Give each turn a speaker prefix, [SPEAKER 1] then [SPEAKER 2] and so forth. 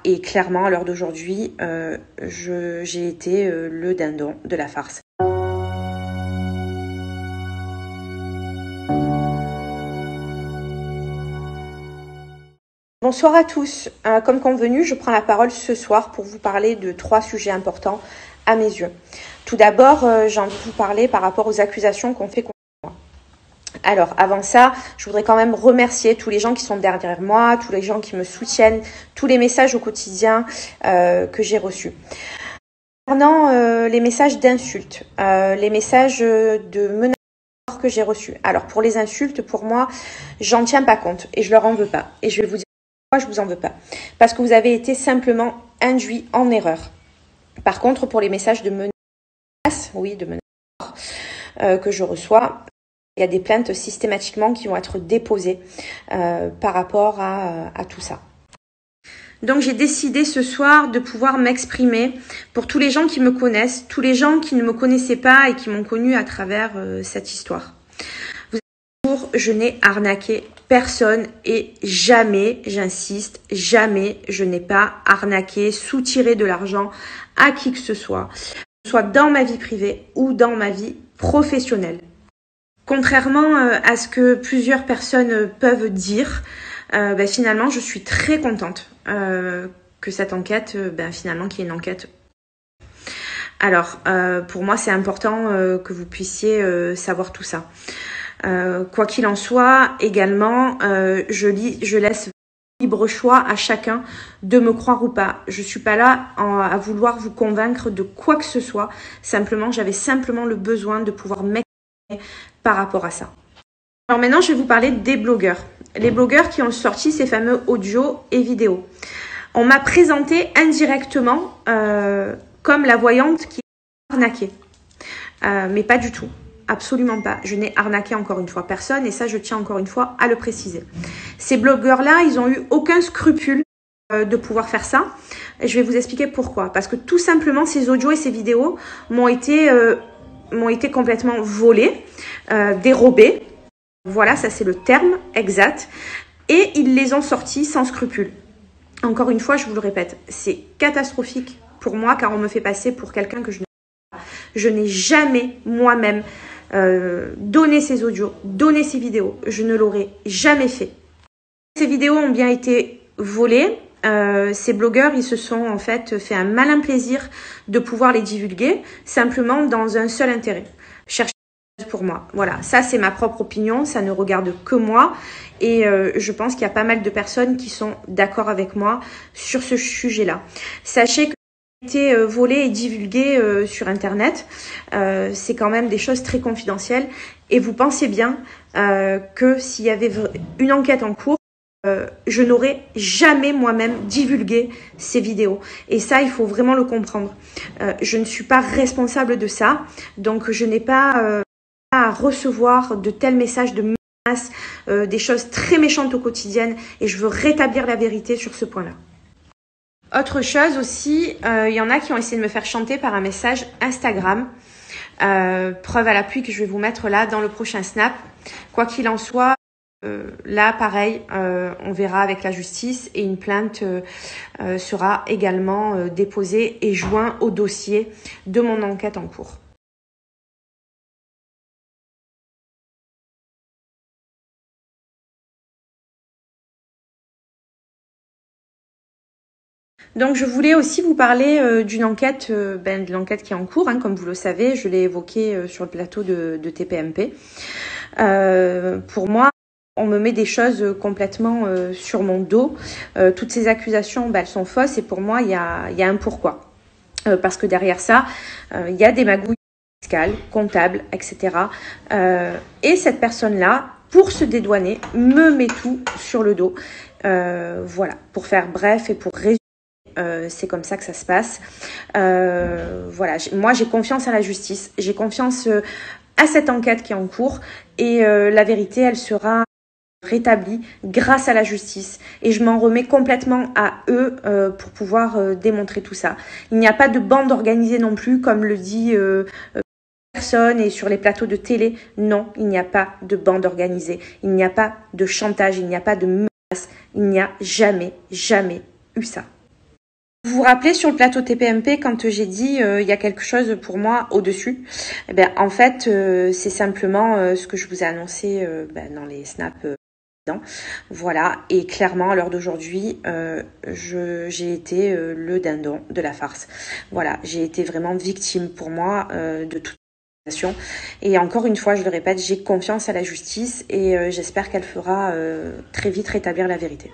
[SPEAKER 1] et clairement, à l'heure d'aujourd'hui, j'ai été le dindon de la farce. Bonsoir à tous. Comme convenu, je prends la parole ce soir pour vous parler de 3 sujets importants à mes yeux. Tout d'abord, j'ai envie de vous parler par rapport aux accusations qu'on fait contre moi. Alors, avant ça, je voudrais quand même remercier tous les gens qui sont derrière moi, tous les gens qui me soutiennent, tous les messages au quotidien que j'ai reçus. Concernant les messages d'insultes, les messages de menaces que j'ai reçus. Alors, pour les insultes, pour moi, j'en tiens pas compte et je leur en veux pas. Et je vais vous dire pourquoi je vous en veux pas. Parce que vous avez été simplement induit en erreur. Par contre, pour les messages de menaces, que je reçois, il y a des plaintes systématiquement qui vont être déposées par rapport à tout ça. Donc j'ai décidé ce soir de pouvoir m'exprimer pour tous les gens qui me connaissent, tous les gens qui ne me connaissaient pas et qui m'ont connue à travers cette histoire. Je n'ai arnaqué personne et jamais, j'insiste, jamais je n'ai pas arnaqué, soutiré de l'argent à qui que ce soit dans ma vie privée ou dans ma vie professionnelle. Contrairement à ce que plusieurs personnes peuvent dire, finalement je suis très contente que cette enquête, finalement qu'il y ait une enquête. Alors, pour moi c'est important que vous puissiez savoir tout ça. Quoi qu'il en soit, également, je laisse libre choix à chacun de me croire ou pas. Je suis pas là à vouloir vous convaincre de quoi que ce soit. J'avais simplement le besoin de pouvoir m'exprimer par rapport à ça. Alors maintenant, je vais vous parler des blogueurs. Les blogueurs qui ont sorti ces fameux audios et vidéos. On m'a présenté indirectement comme la voyante qui est arnaquée. Mais pas du tout. Absolument pas. Je n'ai arnaqué encore une fois personne et ça, je tiens encore une fois à le préciser. Ces blogueurs-là, ils n'ont eu aucun scrupule de pouvoir faire ça. Et je vais vous expliquer pourquoi. Parce que tout simplement, ces audios et ces vidéos m'ont été complètement volés, dérobés. Voilà, ça c'est le terme exact. Et ils les ont sortis sans scrupule. Encore une fois, je vous le répète, c'est catastrophique pour moi car on me fait passer pour quelqu'un que je ne sais pas. Je n'ai jamais moi-même donné ces audios, donné ces vidéos. Je ne l'aurais jamais fait. Ces vidéos ont bien été volées. Ces blogueurs, ils se sont en fait fait un malin plaisir de pouvoir les divulguer simplement dans un seul intérêt. Chercher pour moi. Voilà, ça c'est ma propre opinion, ça ne regarde que moi et je pense qu'il y a pas mal de personnes qui sont d'accord avec moi sur ce sujet-là. Sachez que été volé et divulgué sur internet, c'est quand même des choses très confidentielles et vous pensez bien que s'il y avait une enquête en cours, je n'aurais jamais moi-même divulgué ces vidéos et ça il faut vraiment le comprendre. Je ne suis pas responsable de ça, donc je n'ai pas à recevoir de tels messages de menaces, des choses très méchantes au quotidien et je veux rétablir la vérité sur ce point-là. Autre chose aussi, il y en a qui ont essayé de me faire chanter par un message Instagram. Preuve à l'appui que je vais vous mettre là dans le prochain snap. Quoi qu'il en soit, là pareil, on verra avec la justice et une plainte sera également déposée et jointe au dossier de mon enquête en cours. Donc, je voulais aussi vous parler d'une enquête, de l'enquête qui est en cours, comme vous le savez, je l'ai évoqué sur le plateau de TPMP. Pour moi, on me met des choses complètement sur mon dos. Toutes ces accusations, elles sont fausses et pour moi, il y a un pourquoi. Parce que derrière ça, il y a des magouilles fiscales, comptables, etc. Et cette personne-là, pour se dédouaner, me met tout sur le dos. Voilà, pour faire bref et pour résumer. C'est comme ça que ça se passe. Voilà, moi j'ai confiance à la justice, j'ai confiance à cette enquête qui est en cours et la vérité elle sera rétablie grâce à la justice et je m'en remets complètement à eux pour pouvoir démontrer tout ça. Il n'y a pas de bande organisée non plus comme le dit personne et sur les plateaux de télé. Non, il n'y a pas de bande organisée, il n'y a pas de chantage, il n'y a pas de menace, il n'y a jamais eu ça. Vous vous rappelez sur le plateau TPMP quand j'ai dit il y a quelque chose pour moi au-dessus? Eh bien, en fait, c'est simplement ce que je vous ai annoncé dans les snaps. Voilà, et clairement à l'heure d'aujourd'hui, j'ai été le dindon de la farce. Voilà, j'ai été vraiment victime pour moi de toute situation. Et encore une fois, je le répète, j'ai confiance à la justice et j'espère qu'elle fera très vite rétablir la vérité.